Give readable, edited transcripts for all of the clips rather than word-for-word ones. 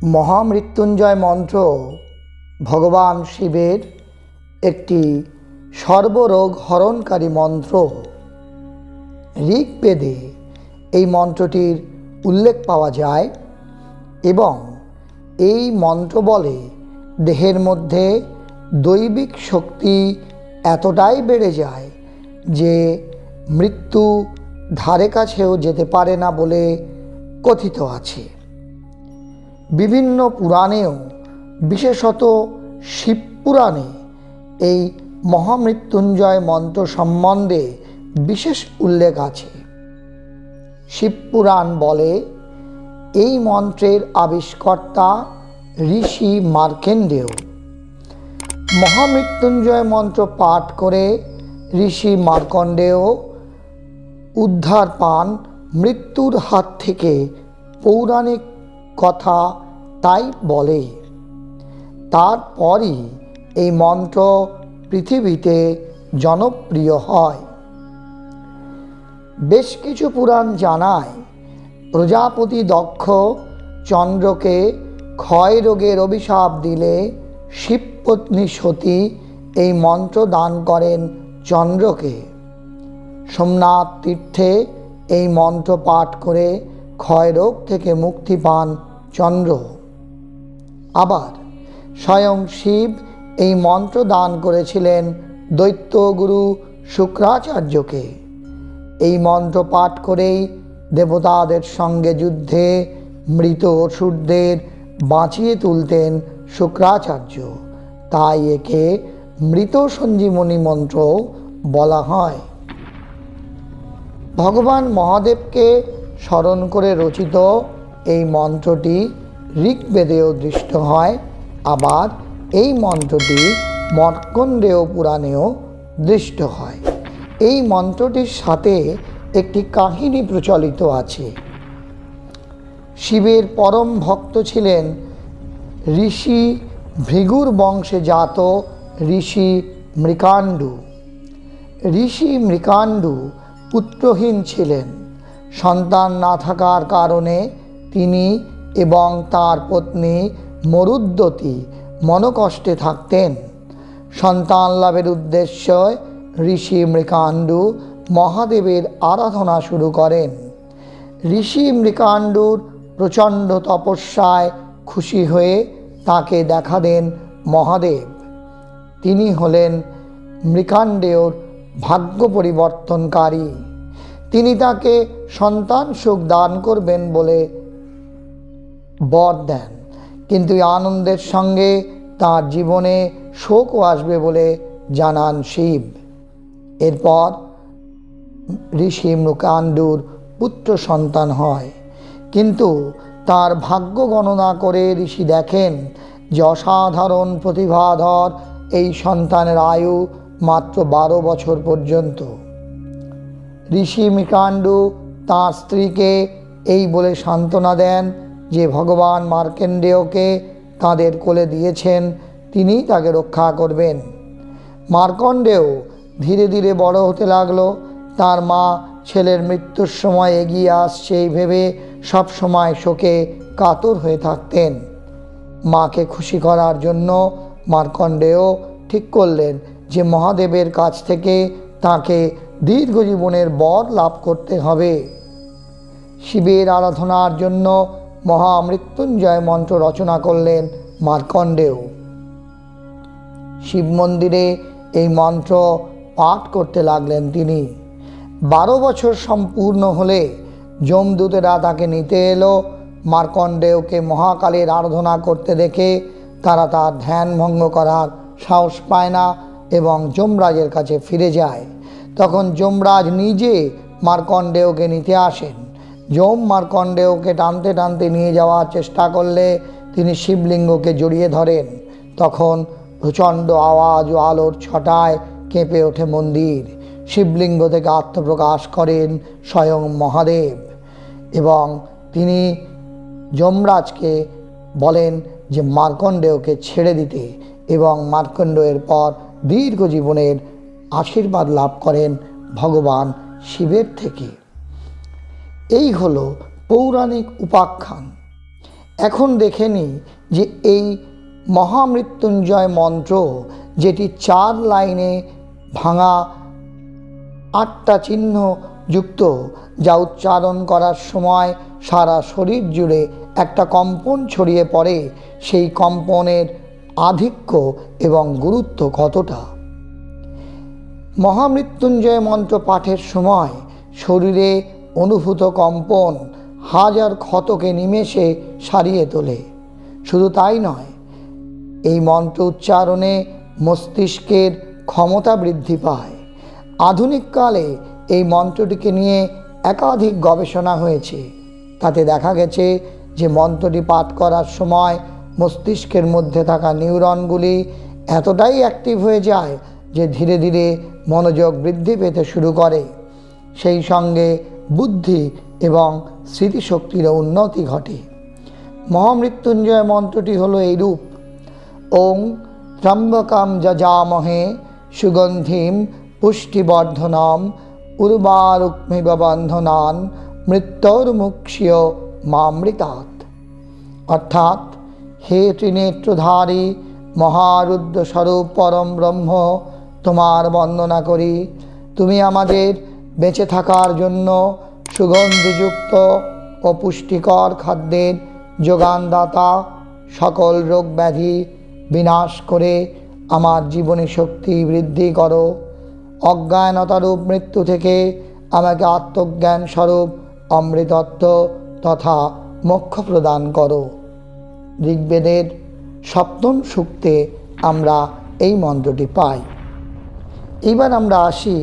মহামৃত্যুঞ্জয় মন্ত্র ভগবান শিবের একটি সর্বরোগ হরণকারী মন্ত্র। ঋগ্বেদে এই মন্ত্রটির উল্লেখ পাওয়া যায় এবং এই মন্ত্র বলে দেহের মধ্যে দৈবিক শক্তি এতটাই বেড়ে যায় যে মৃত্যু ধারে কাছেও যেতে পারে না বলে কথিত আছে। বিভিন্ন পুরাণেও, বিশেষত শিব পুরাণে এই মহামৃত্যুঞ্জয় মন্ত্র সম্বন্ধে বিশেষ উল্লেখ আছে। শিব পুরাণ বলে এই মন্ত্রের আবিষ্কর্তা ঋষি মার্কেন্ডেয়। মহামৃত্যুঞ্জয় মন্ত্র পাঠ করে ঋষি মার্কণ্ডেয় উদ্ধার পান মৃত্যুর হাত থেকে। পৌরাণিক কথা তাই বলে। তারপরই এই মন্ত্র পৃথিবীতে জনপ্রিয় হয়। বেশ কিছু পুরাণ জানায় প্রজাপতি দক্ষ চন্দ্রকে ক্ষয় রোগের অভিশাপ দিলে শিবপত্নী সতী এই মন্ত্র দান করেন চন্দ্রকে। সোমনাথ তীর্থে এই মন্ত্র পাঠ করে ক্ষয় রোগ থেকে মুক্তি পান চন্দ্র। আবার স্বয়ং শিব এই মন্ত্র দান করেছিলেন দৈত্যগুরু শুক্রাচার্যকে। এই মন্ত্র পাঠ করেই দেবতাদের সঙ্গে যুদ্ধে মৃত অসুরদের বাঁচিয়ে তুলতেন শুক্রাচার্য। তাই একে মৃত সঞ্জীবনী মন্ত্র বলা হয়। ভগবান মহাদেবকে স্মরণ করে রচিত এই মন্ত্রটি ঋগ্বেদেও দৃষ্ট হয়। আবার এই মন্ত্রটি মার্কণ্ডেয় পুরাণেও দৃষ্ট হয়। এই মন্ত্রটির সাথে একটি কাহিনী প্রচলিত আছে। শিবের পরম ভক্ত ছিলেন ঋষি ভৃগুর বংশে জাত ঋষি মৃকাণ্ডু। ঋষি মৃকাণ্ডু পুত্রহীন ছিলেন। সন্তান না থাকার কারণে তিনি এবং তার পত্নী মরুদ্যতি মনকষ্টে থাকতেন। সন্তান লাভের উদ্দেশ্যে ঋষি মৃকাণ্ডু মহাদেবের আরাধনা শুরু করেন। ঋষি মৃকাণ্ডুর প্রচণ্ড তপস্যায় খুশি হয়ে তাকে দেখা দেন মহাদেব। তিনি হলেন মৃকাণ্ডেয়র ভাগ্য পরিবর্তনকারী। তিনি তাকে সন্তান সুখ দান করবেন বলে বর দেন, কিন্তু আনন্দের সঙ্গে তার জীবনে শোকও আসবে বলে জানান শিব। এরপর ঋষি মৃকাণ্ডুর পুত্র সন্তান হয়, কিন্তু তার ভাগ্য গণনা করে ঋষি দেখেন যে অসাধারণ প্রতিভাধর এই সন্তানের আয়ু মাত্র 12 বছর পর্যন্ত। ঋষি মৃকাণ্ডু তাঁর স্ত্রীকে এই বলে সান্ত্বনা দেন যে ভগবান মার্কণ্ডেয়কে তাঁদের কোলে দিয়েছেন, তিনিই তাকে রক্ষা করবেন। মার্কণ্ডেয় ধীরে ধীরে বড় হতে লাগলো। তার মা ছেলের মৃত্যুর সময় এগিয়ে আসছে এই ভেবে সবসময় শোকে কাতর হয়ে থাকতেন। মাকে খুশি করার জন্য মার্কণ্ডেয় ঠিক করলেন যে মহাদেবের কাছ থেকে তাকে দীর্ঘজীবনের বর লাভ করতে হবে। শিবের আরাধনার জন্য মহামৃত্যুঞ্জয় মন্ত্র রচনা করলেন মার্কণ্ডেয়। শিব মন্দিরে এই মন্ত্র পাঠ করতে লাগলেন তিনি। 12 বছর সম্পূর্ণ হলে যমদূতেরা তাকে নিতে এলো। মার্কণ্ডেয়কে মহাকালের আরাধনা করতে দেখে তারা তার ধ্যান ভঙ্গ করার সাহস পায় না এবং যমরাজের কাছে ফিরে যায়। তখন যমরাজ নিজে মার্কণ্ডেয়কে নিতে আসেন। যম মার্কণ্ডেয়কে টানতে টানতে নিয়ে যাওয়ার চেষ্টা করলে তিনি শিবলিঙ্গকে জড়িয়ে ধরেন। তখন প্রচণ্ড আওয়াজ ও আলোর ছটায় কেঁপে ওঠে মন্দির। শিবলিঙ্গ থেকে আত্মপ্রকাশ করেন স্বয়ং মহাদেব এবং তিনি যমরাজকে বলেন যে মার্কণ্ডেয়কে ছেড়ে দিতে, এবং মার্কণ্ডেয়ের পর দীর্ঘ জীবনের আশীর্বাদ লাভ করেন ভগবান শিবের থেকে। এই হলো পৌরাণিক উপাখ্যান। এখন দেখে নিই যে এই মহামৃত্যুঞ্জয় মন্ত্র, যেটি 4 লাইনে ভাঙা 8টা চিহ্ন যুক্ত, যা উচ্চারণ করার সময় সারা শরীর জুড়ে একটা কম্পন ছড়িয়ে পড়ে, সেই কম্পনের আধিক্য এবং গুরুত্ব কতটা। মহামৃত্যুঞ্জয় মন্ত্র পাঠের সময় শরীরে অনুভূত কম্পন হাজার ক্ষতকে নিমেষে সারিয়ে তোলে। শুধু তাই নয়, এই মন্ত্র উচ্চারণে মস্তিষ্কের ক্ষমতা বৃদ্ধি পায়। আধুনিক কালে এই মন্ত্রটিকে নিয়ে একাধিক গবেষণা হয়েছে। তাতে দেখা গেছে যে মন্ত্রটি পাঠ করার সময় মস্তিষ্কের মধ্যে থাকা নিউরনগুলি এতটাই অ্যাক্টিভ হয়ে যায় যে ধীরে ধীরে মনোযোগ বৃদ্ধি পেতে শুরু করে। সেই সঙ্গে বুদ্ধি এবং স্মৃতিশক্তিরও উন্নতি ঘটে। মহামৃত্যুঞ্জয় মন্ত্রটি হলো এইরূপ: ওং ত্র্যম্বকম যজামহে সুগন্ধিম পুষ্টিবর্ধনম উর্বারুকমিব বন্ধনান মৃত্যুর্মুক্ষীয় মামৃতাৎ। অর্থাৎ, হে ত্রিনেত্রধারী মহারুদ্র স্বরূপ পরম ব্রহ্ম, তোমার বন্দনা করি। তুমি আমাদের বেঁচে থাকার জন্য সুগন্ধিযুক্ত ও পুষ্টিকর খাদ্যের যোগানদাতা। সকল রোগ ব্যাধি বিনাশ করে আমার জীবনী শক্তি বৃদ্ধি করো। অজ্ঞানতারূপ মৃত্যু থেকে আমাকে আত্মজ্ঞান স্বরূপ অমৃতত্ব তথা মোক্ষ প্রদান করো। ঋগ্বেদের 7ম সূক্তে আমরা এই মন্ত্রটি পাই। এবার আমরা আসি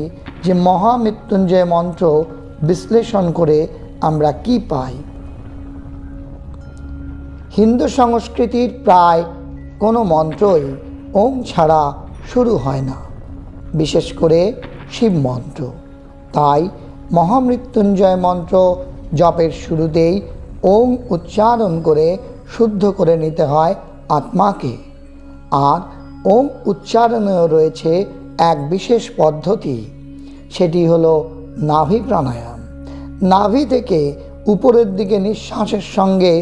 যে মহামৃত্যুঞ্জয় মন্ত্র বিশ্লেষণ করে আমরা কি পাই। হিন্দু সংস্কৃতির প্রায় কোনো মন্ত্রই ওম ছাড়া শুরু হয় না, বিশেষ করে শিব মন্ত্র। তাই মহামৃত্যুঞ্জয় মন্ত্র জপের শুরুতেই ওম উচ্চারণ করে শুদ্ধ করে নিতে হয় আত্মাকে। আর ওম উচ্চারণেও রয়েছে এক বিশেষ পদ্ধতি, সেটি হলো নাভি প্রাণায়াম। নাভি থেকে উপরের দিকে নিঃশ্বাসের সঙ্গে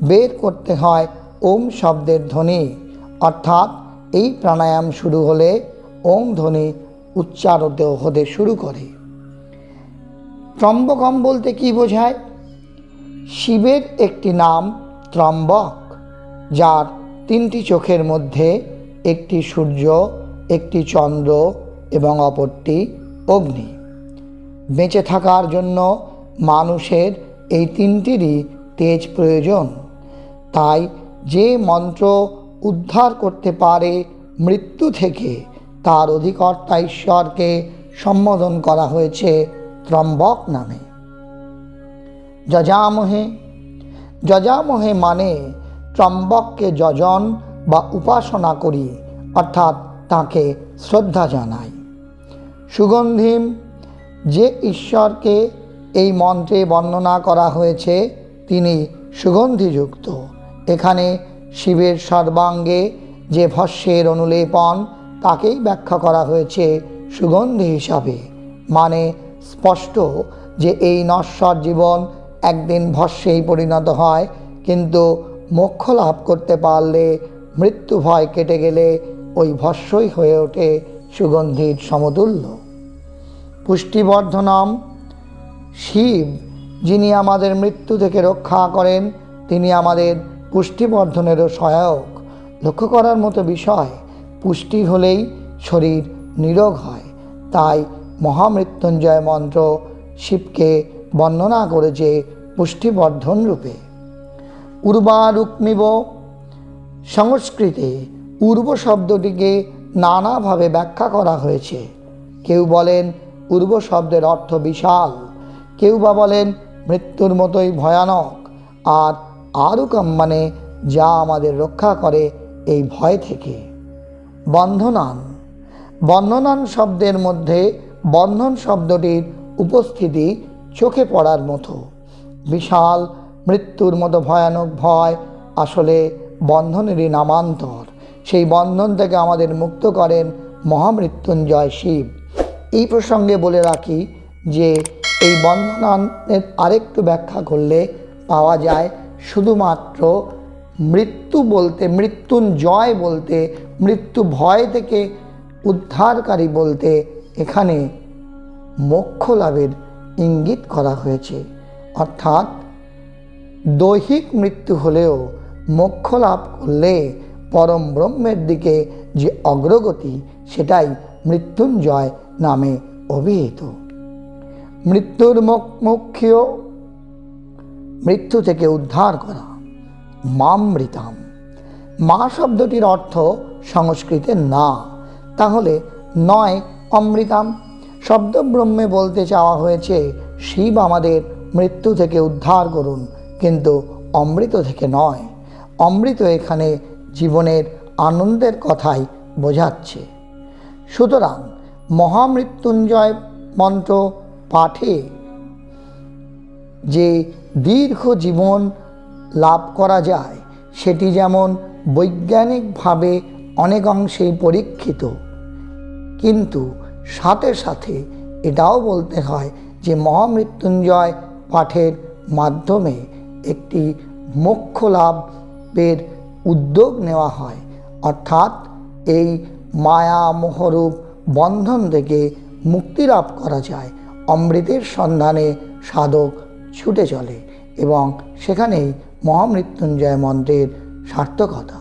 বের করতে হয় ওম শব্দের ধ্বনি। অর্থাৎ এই প্রাণায়াম শুরু হলে ওম ধ্বনি উচ্চারিত হতে শুরু করে। ত্র্যম্বকম বলতে কি বোঝায়? শিবের একটি নাম ত্র্যম্বক, যার 3টি চোখের মধ্যে একটি সূর্য, একটি চন্দ্র এবং অপরটি অগ্নি। বেঁচে থাকার জন্য মানুষের এই 3টিরই তেজ প্রয়োজন। তাই যে মন্ত্র উদ্ধার করতে পারে মৃত্যু থেকে, তার অধিকর্তা ঈশ্বরকে সম্বোধন করা হয়েছে ত্র্যম্বক নামে। যজামহে, যজামহে মানে ত্র্যম্বককে যজন বা উপাসনা করি, অর্থাৎ তাকে শ্রদ্ধা জানাই। সুগন্ধিম, যে ঈশ্বরকে এই মন্ত্রে বর্ণনা করা হয়েছে তিনি সুগন্ধিযুক্ত। এখানে শিবের সর্বাঙ্গে যে ভস্যের অনুলেপন, তাকেই ব্যাখ্যা করা হয়েছে সুগন্ধি হিসাবে। মানে স্পষ্ট যে এই নশ্বর জীবন একদিন ভস্যেই পরিণত হয়, কিন্তু মোক্ষ লাভ করতে পারলে, মৃত্যু ভয় কেটে গেলে ওই ভস্যই হয়ে ওঠে সুগন্ধির সমতুল্য। পুষ্টিবর্ধনম, শিব যিনি আমাদের মৃত্যু থেকে রক্ষা করেন, তিনি আমাদের পুষ্টিবর্ধনেরও সহায়ক। লক্ষ্য করার মতো বিষয়, পুষ্টি হলেই শরীর নিরোগ হয়। তাই মহামৃত্যুঞ্জয় মন্ত্র শিবকে বর্ণনা করেছে পুষ্টিবর্ধন রূপে। উর্বারুকমিব, সংস্কৃতে উর্ব শব্দটিকে নানাভাবে ব্যাখ্যা করা হয়েছে। কেউ বলেন উর্ব শব্দের অর্থ বিশাল, কেউ বা বলেন মৃত্যুর মতোই ভয়ানক, আর আরুকম মানে যা আমাদের রক্ষা করে এই ভয় থেকে। বন্ধনান, বন্ধনান শব্দের মধ্যে বন্ধন শব্দটির উপস্থিতি চোখে পড়ার মতো। বিশাল মৃত্যুর মতো ভয়ানক ভয় আসলে বন্ধনেরই নামান্তর। সেই বন্ধন থেকে আমাদের মুক্ত করেন মহামৃত্যুঞ্জয় শিব। এই প্রসঙ্গে বলে রাখি যে এই বন্ধনানের আরেকটু ব্যাখ্যা করলে পাওয়া যায় শুধুমাত্র মৃত্যু বলতে, মৃত্যুঞ্জয় বলতে, মৃত্যু ভয় থেকে উদ্ধারকারী বলতে এখানে মোক্ষ লাভের ইঙ্গিত করা হয়েছে। অর্থাৎ দৈহিক মৃত্যু হলেও মোক্ষ লাভ করলে পরম ব্রহ্মের দিকে যে অগ্রগতি, সেটাই মৃত্যুঞ্জয় নামে অভিহিত। মৃত্যুর মুখ্য, মৃত্যু থেকে উদ্ধার করা। মামৃতাম, মা শব্দটির অর্থ সংস্কৃতে না, তাহলে নয় অমৃতাম। শব্দ ব্রহ্মে বলতে চাওয়া হয়েছে শিব আমাদের মৃত্যু থেকে উদ্ধার করুন, কিন্তু অমৃত থেকে নয়। অমৃত এখানে জীবনের আনন্দের কথাই বোঝাচ্ছে। সুতরাং মহামৃত্যুঞ্জয় মন্ত্র পাঠে যে দীর্ঘ জীবন লাভ করা যায়, সেটি যেমন বৈজ্ঞানিকভাবে অনেকাংশেই পরীক্ষিত, কিন্তু সাথে সাথে এটাও বলতে হয় যে মহামৃত্যুঞ্জয় পাঠের মাধ্যমে একটি মোক্ষ লাভের উদ্যোগ নেওয়া হয়। অর্থাৎ এই মায়া মোহরূপ বন্ধন থেকে মুক্তি লাভ করা যায়। অমৃতের সন্ধানে সাধক ছুটে চলে এবং সেখানেই মহামৃত্যুঞ্জয় মন্ত্রের সার্থকতা।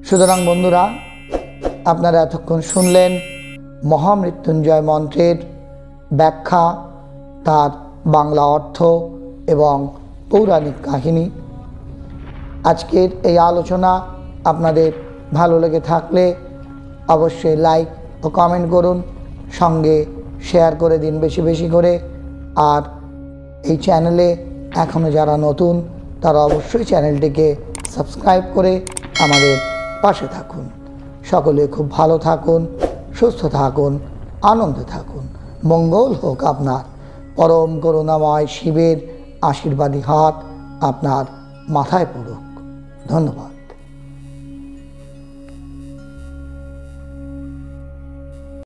সুতরাং বন্ধুরা, আপনারা এতক্ষণ শুনলেন মহামৃত্যুঞ্জয় মন্ত্রের ব্যাখ্যা, তার বাংলা অর্থ এবং পৌরাণিক কাহিনী। আজকের এই আলোচনা আপনাদের ভালো লেগে থাকলে অবশ্যই লাইক ও কমেন্ট করুন, সঙ্গে শেয়ার করে দিন বেশি বেশি করে। আর এই চ্যানেলে এখনও যারা নতুন, তারা অবশ্যই চ্যানেলটিকে সাবস্ক্রাইব করে আমাদের পাশে থাকুন। সকলে খুব ভালো থাকুন, সুস্থ থাকুন, আনন্দে থাকুন। মঙ্গল হোক আপনার। পরম করুণাময় শিবের আশীর্বাদী হাত আপনার মাথায় পড়ুক। ধন্যবাদ।